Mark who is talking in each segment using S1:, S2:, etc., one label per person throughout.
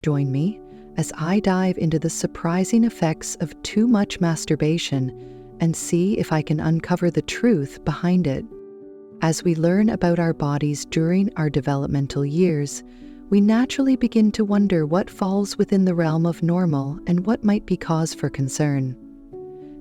S1: Join me as I dive into the surprising effects of too much masturbation and see if I can uncover the truth behind it. As we learn about our bodies during our developmental years, we naturally begin to wonder what falls within the realm of normal and what might be cause for concern.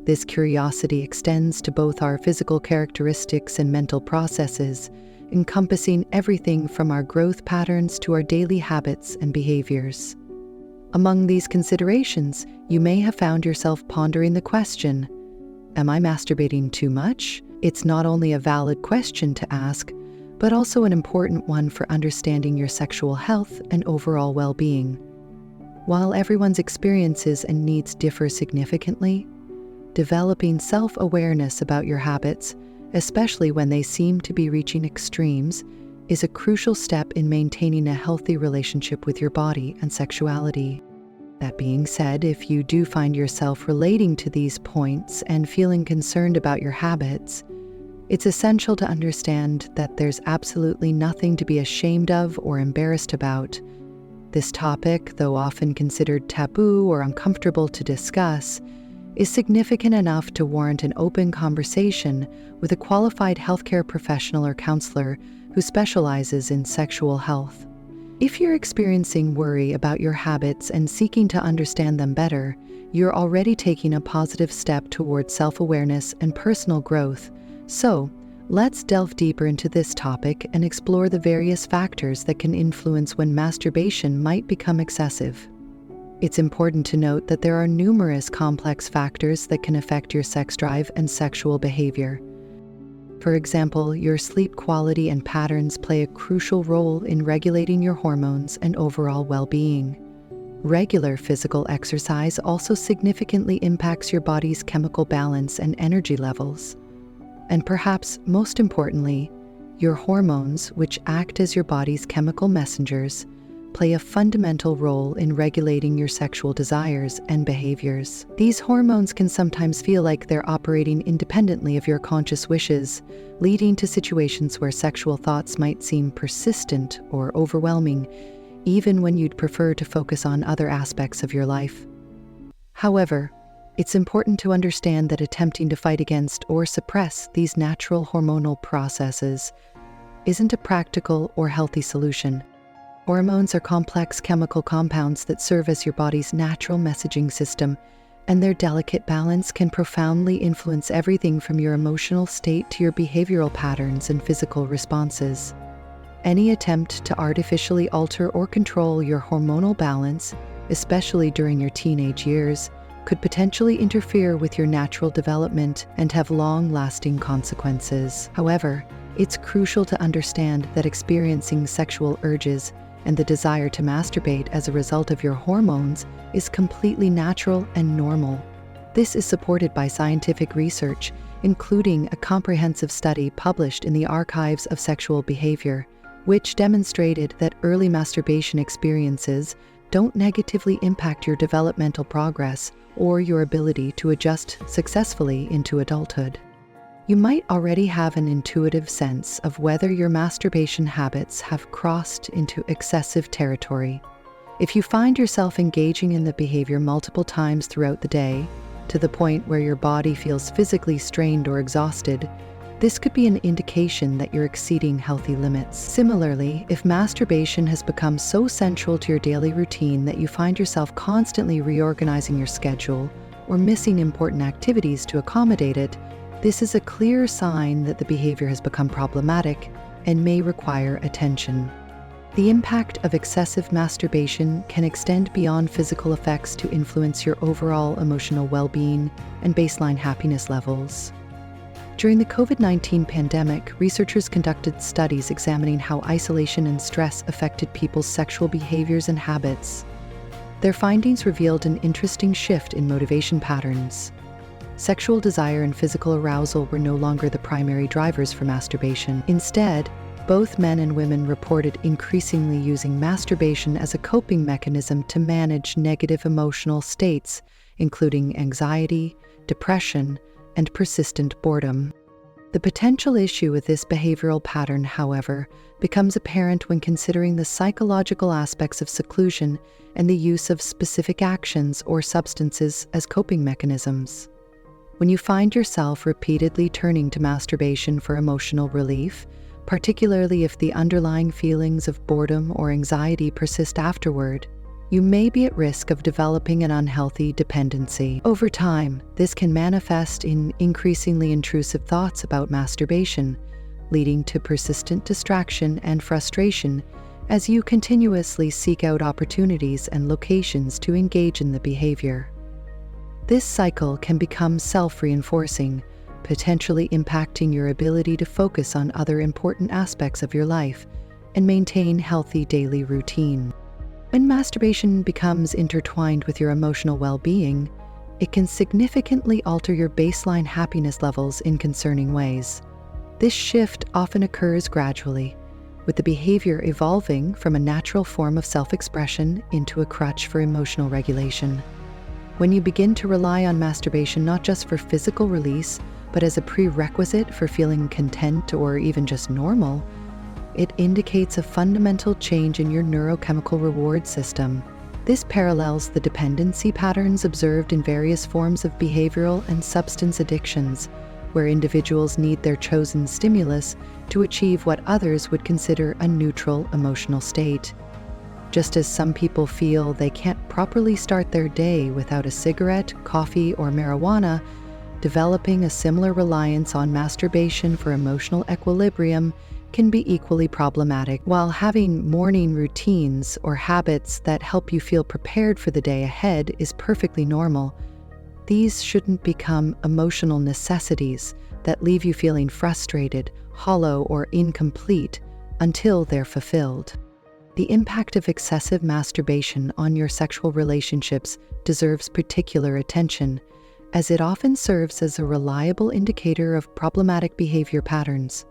S1: This curiosity extends to both our physical characteristics and mental processes, encompassing everything from our growth patterns to our daily habits and behaviors. Among these considerations, you may have found yourself pondering the question, am I masturbating too much? It's not only a valid question to ask, but also an important one for understanding your sexual health and overall well-being. While everyone's experiences and needs differ significantly, developing self-awareness about your habits, especially when they seem to be reaching extremes, is a crucial step in maintaining a healthy relationship with your body and sexuality. That being said, if you do find yourself relating to these points and feeling concerned about your habits, it's essential to understand that there's absolutely nothing to be ashamed of or embarrassed about. This topic, though often considered taboo or uncomfortable to discuss, is significant enough to warrant an open conversation with a qualified healthcare professional or counselor who specializes in sexual health. If you're experiencing worry about your habits and seeking to understand them better, you're already taking a positive step toward self-awareness and personal growth. So, let's delve deeper into this topic and explore the various factors that can influence when masturbation might become excessive. It's important to note that there are numerous complex factors that can affect your sex drive and sexual behavior. For example, your sleep quality and patterns play a crucial role in regulating your hormones and overall well-being. Regular physical exercise also significantly impacts your body's chemical balance and energy levels. And perhaps most importantly, your hormones, which act as your body's chemical messengers, play a fundamental role in regulating your sexual desires and behaviors. These hormones can sometimes feel like they're operating independently of your conscious wishes, leading to situations where sexual thoughts might seem persistent or overwhelming, even when you'd prefer to focus on other aspects of your life. However, it's important to understand that attempting to fight against or suppress these natural hormonal processes isn't a practical or healthy solution. Hormones are complex chemical compounds that serve as your body's natural messaging system, and their delicate balance can profoundly influence everything from your emotional state to your behavioral patterns and physical responses. Any attempt to artificially alter or control your hormonal balance, especially during your teenage years, could potentially interfere with your natural development and have long-lasting consequences. However, it's crucial to understand that experiencing sexual urges and the desire to masturbate as a result of your hormones is completely natural and normal. This is supported by scientific research, including a comprehensive study published in the Archives of Sexual Behavior, which demonstrated that early masturbation experiences don't negatively impact your developmental progress or your ability to adjust successfully into adulthood. You might already have an intuitive sense of whether your masturbation habits have crossed into excessive territory. If you find yourself engaging in the behavior multiple times throughout the day, to the point where your body feels physically strained or exhausted, this could be an indication that you're exceeding healthy limits. Similarly, if masturbation has become so central to your daily routine that you find yourself constantly reorganizing your schedule or missing important activities to accommodate it, this is a clear sign that the behavior has become problematic and may require attention. The impact of excessive masturbation can extend beyond physical effects to influence your overall emotional well-being and baseline happiness levels. During the COVID-19 pandemic, researchers conducted studies examining how isolation and stress affected people's sexual behaviors and habits. Their findings revealed an interesting shift in motivation patterns. Sexual desire and physical arousal were no longer the primary drivers for masturbation. Instead, both men and women reported increasingly using masturbation as a coping mechanism to manage negative emotional states, including anxiety, depression, and persistent boredom. The potential issue with this behavioral pattern, however, becomes apparent when considering the psychological aspects of seclusion and the use of specific actions or substances as coping mechanisms. When you find yourself repeatedly turning to masturbation for emotional relief, particularly if the underlying feelings of boredom or anxiety persist afterward, you may be at risk of developing an unhealthy dependency. Over time, this can manifest in increasingly intrusive thoughts about masturbation, leading to persistent distraction and frustration as you continuously seek out opportunities and locations to engage in the behavior. This cycle can become self-reinforcing, potentially impacting your ability to focus on other important aspects of your life and maintain healthy daily routine. When masturbation becomes intertwined with your emotional well-being, it can significantly alter your baseline happiness levels in concerning ways. This shift often occurs gradually, with the behavior evolving from a natural form of self-expression into a crutch for emotional regulation. When you begin to rely on masturbation not just for physical release, but as a prerequisite for feeling content or even just normal, it indicates a fundamental change in your neurochemical reward system. This parallels the dependency patterns observed in various forms of behavioral and substance addictions, where individuals need their chosen stimulus to achieve what others would consider a neutral emotional state. Just as some people feel they can't properly start their day without a cigarette, coffee, or marijuana, developing a similar reliance on masturbation for emotional equilibrium can be equally problematic. While having morning routines or habits that help you feel prepared for the day ahead is perfectly normal, these shouldn't become emotional necessities that leave you feeling frustrated, hollow, or incomplete until they're fulfilled. The impact of excessive masturbation on your sexual relationships deserves particular attention, as it often serves as a reliable indicator of problematic behavior patterns.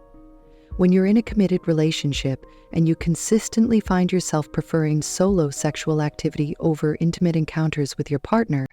S1: When you're in a committed relationship and you consistently find yourself preferring solo sexual activity over intimate encounters with your partner,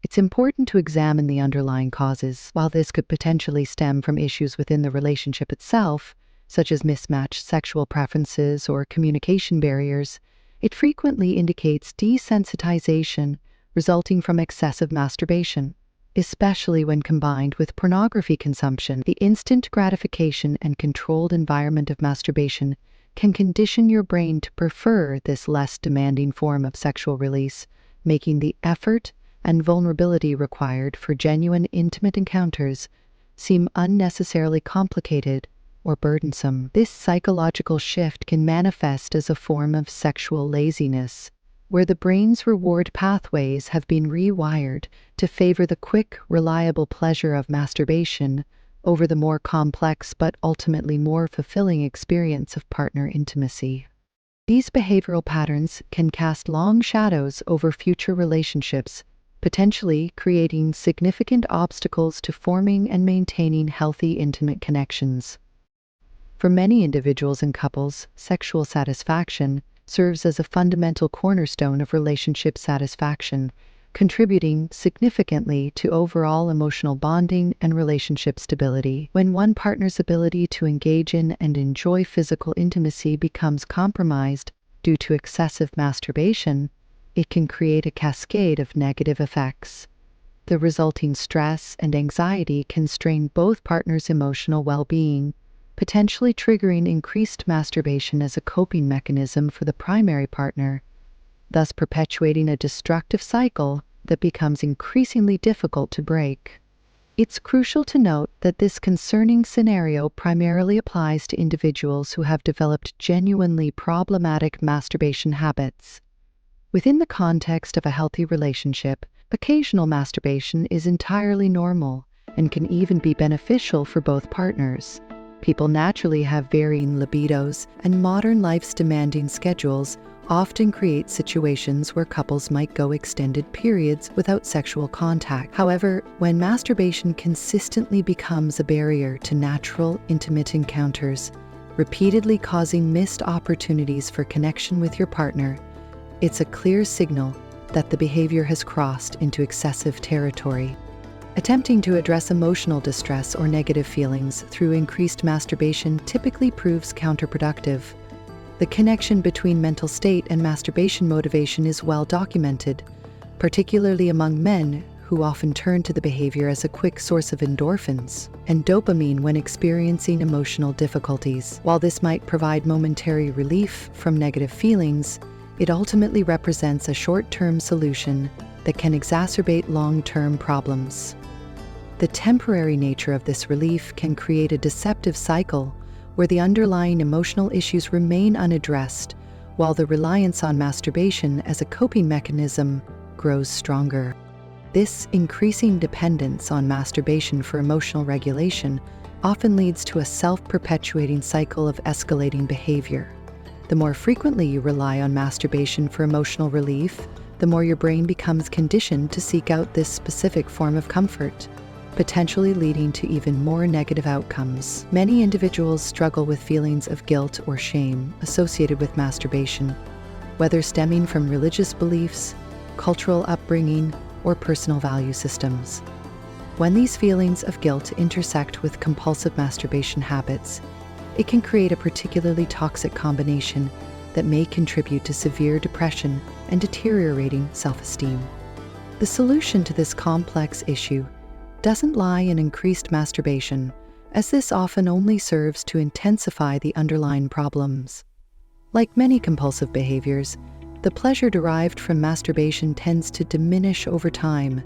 S1: it's important to examine the underlying causes. While this could potentially stem from issues within the relationship itself, such as mismatched sexual preferences or communication barriers, it frequently indicates desensitization resulting from excessive masturbation. Especially when combined with pornography consumption, the instant gratification and controlled environment of masturbation can condition your brain to prefer this less demanding form of sexual release, making the effort and vulnerability required for genuine intimate encounters seem unnecessarily complicated or burdensome. This psychological shift can manifest as a form of sexual laziness, where the brain's reward pathways have been rewired to favor the quick, reliable pleasure of masturbation over the more complex but ultimately more fulfilling experience of partner intimacy. These behavioral patterns can cast long shadows over future relationships, potentially creating significant obstacles to forming and maintaining healthy, intimate connections. For many individuals and couples, sexual satisfaction serves as a fundamental cornerstone of relationship satisfaction, contributing significantly to overall emotional bonding and relationship stability. When one partner's ability to engage in and enjoy physical intimacy becomes compromised due to excessive masturbation, it can create a cascade of negative effects. The resulting stress and anxiety can strain both partners' emotional well-being, potentially triggering increased masturbation as a coping mechanism for the primary partner, thus perpetuating a destructive cycle that becomes increasingly difficult to break. It's crucial to note that this concerning scenario primarily applies to individuals who have developed genuinely problematic masturbation habits. Within the context of a healthy relationship, occasional masturbation is entirely normal and can even be beneficial for both partners. People naturally have varying libidos, and modern life's demanding schedules often create situations where couples might go extended periods without sexual contact. However, when masturbation consistently becomes a barrier to natural, intimate encounters, repeatedly causing missed opportunities for connection with your partner, it's a clear signal that the behavior has crossed into excessive territory. Attempting to address emotional distress or negative feelings through increased masturbation typically proves counterproductive. The connection between mental state and masturbation motivation is well documented, particularly among men who often turn to the behavior as a quick source of endorphins and dopamine when experiencing emotional difficulties. While this might provide momentary relief from negative feelings, it ultimately represents a short-term solution that can exacerbate long-term problems. The temporary nature of this relief can create a deceptive cycle where the underlying emotional issues remain unaddressed, while the reliance on masturbation as a coping mechanism grows stronger. This increasing dependence on masturbation for emotional regulation often leads to a self-perpetuating cycle of escalating behavior. The more frequently you rely on masturbation for emotional relief, the more your brain becomes conditioned to seek out this specific form of comfort, potentially leading to even more negative outcomes. Many individuals struggle with feelings of guilt or shame associated with masturbation, whether stemming from religious beliefs, cultural upbringing, or personal value systems. When these feelings of guilt intersect with compulsive masturbation habits, it can create a particularly toxic combination that may contribute to severe depression and deteriorating self-esteem. The solution to this complex issue doesn't lie in increased masturbation, as this often only serves to intensify the underlying problems. Like many compulsive behaviors, the pleasure derived from masturbation tends to diminish over time,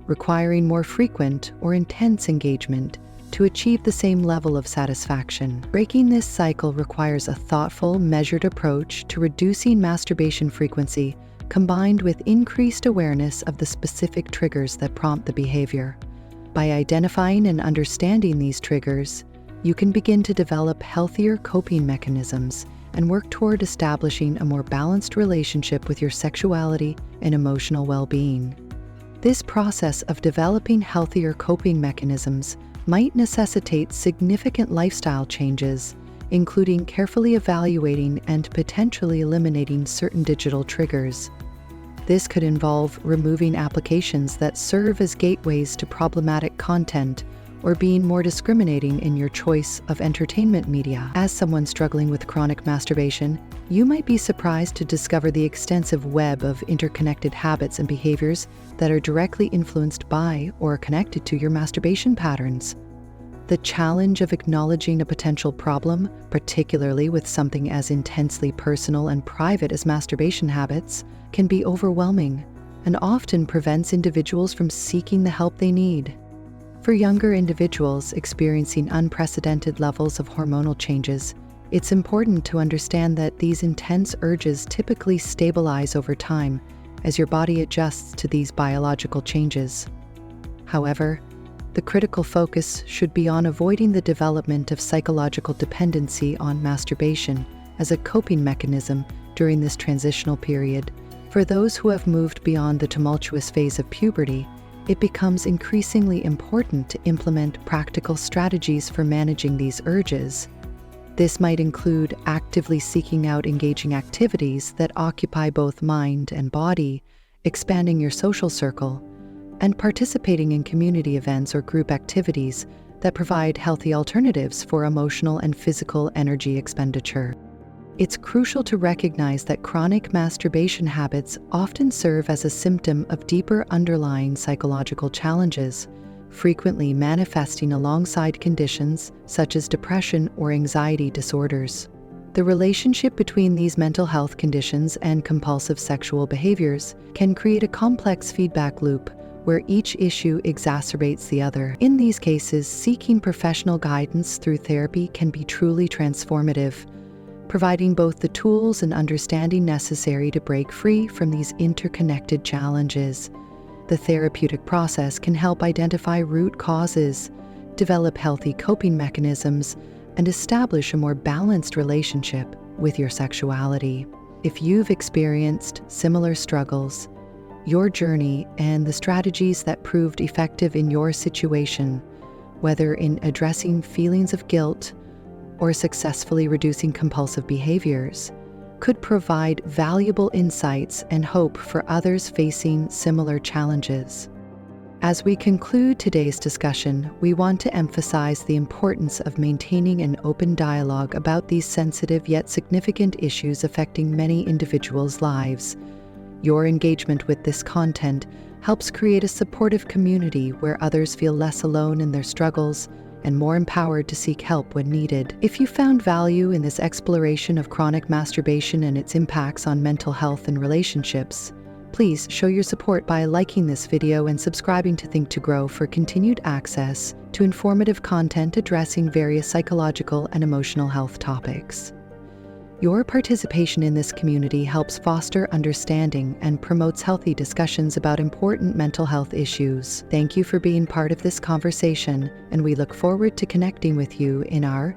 S1: requiring more frequent or intense engagement to achieve the same level of satisfaction. Breaking this cycle requires a thoughtful, measured approach to reducing masturbation frequency, combined with increased awareness of the specific triggers that prompt the behavior. By identifying and understanding these triggers, you can begin to develop healthier coping mechanisms and work toward establishing a more balanced relationship with your sexuality and emotional well-being. This process of developing healthier coping mechanisms might necessitate significant lifestyle changes, including carefully evaluating and potentially eliminating certain digital triggers. This could involve removing applications that serve as gateways to problematic content or being more discriminating in your choice of entertainment media. As someone struggling with chronic masturbation, you might be surprised to discover the extensive web of interconnected habits and behaviors that are directly influenced by or connected to your masturbation patterns. The challenge of acknowledging a potential problem, particularly with something as intensely personal and private as masturbation habits, can be overwhelming and often prevents individuals from seeking the help they need. For younger individuals experiencing unprecedented levels of hormonal changes, it's important to understand that these intense urges typically stabilize over time as your body adjusts to these biological changes. However, the critical focus should be on avoiding the development of psychological dependency on masturbation as a coping mechanism during this transitional period. For those who have moved beyond the tumultuous phase of puberty, it becomes increasingly important to implement practical strategies for managing these urges. This might include actively seeking out engaging activities that occupy both mind and body, expanding your social circle, and participating in community events or group activities that provide healthy alternatives for emotional and physical energy expenditure. It's crucial to recognize that chronic masturbation habits often serve as a symptom of deeper underlying psychological challenges, frequently manifesting alongside conditions such as depression or anxiety disorders. The relationship between these mental health conditions and compulsive sexual behaviors can create a complex feedback loop where each issue exacerbates the other. In these cases, seeking professional guidance through therapy can be truly transformative, providing both the tools and understanding necessary to break free from these interconnected challenges. The therapeutic process can help identify root causes, develop healthy coping mechanisms, and establish a more balanced relationship with your sexuality. If you've experienced similar struggles, your journey and the strategies that proved effective in your situation, whether in addressing feelings of guilt or successfully reducing compulsive behaviors, could provide valuable insights and hope for others facing similar challenges. As we conclude today's discussion, we want to emphasize the importance of maintaining an open dialogue about these sensitive yet significant issues affecting many individuals' lives. Your engagement with this content helps create a supportive community where others feel less alone in their struggles and more empowered to seek help when needed. If you found value in this exploration of chronic masturbation and its impacts on mental health and relationships, please show your support by liking this video and subscribing to Think to Grow for continued access to informative content addressing various psychological and emotional health topics. Your participation in this community helps foster understanding and promotes healthy discussions about important mental health issues. Thank you for being part of this conversation, and we look forward to connecting with you in our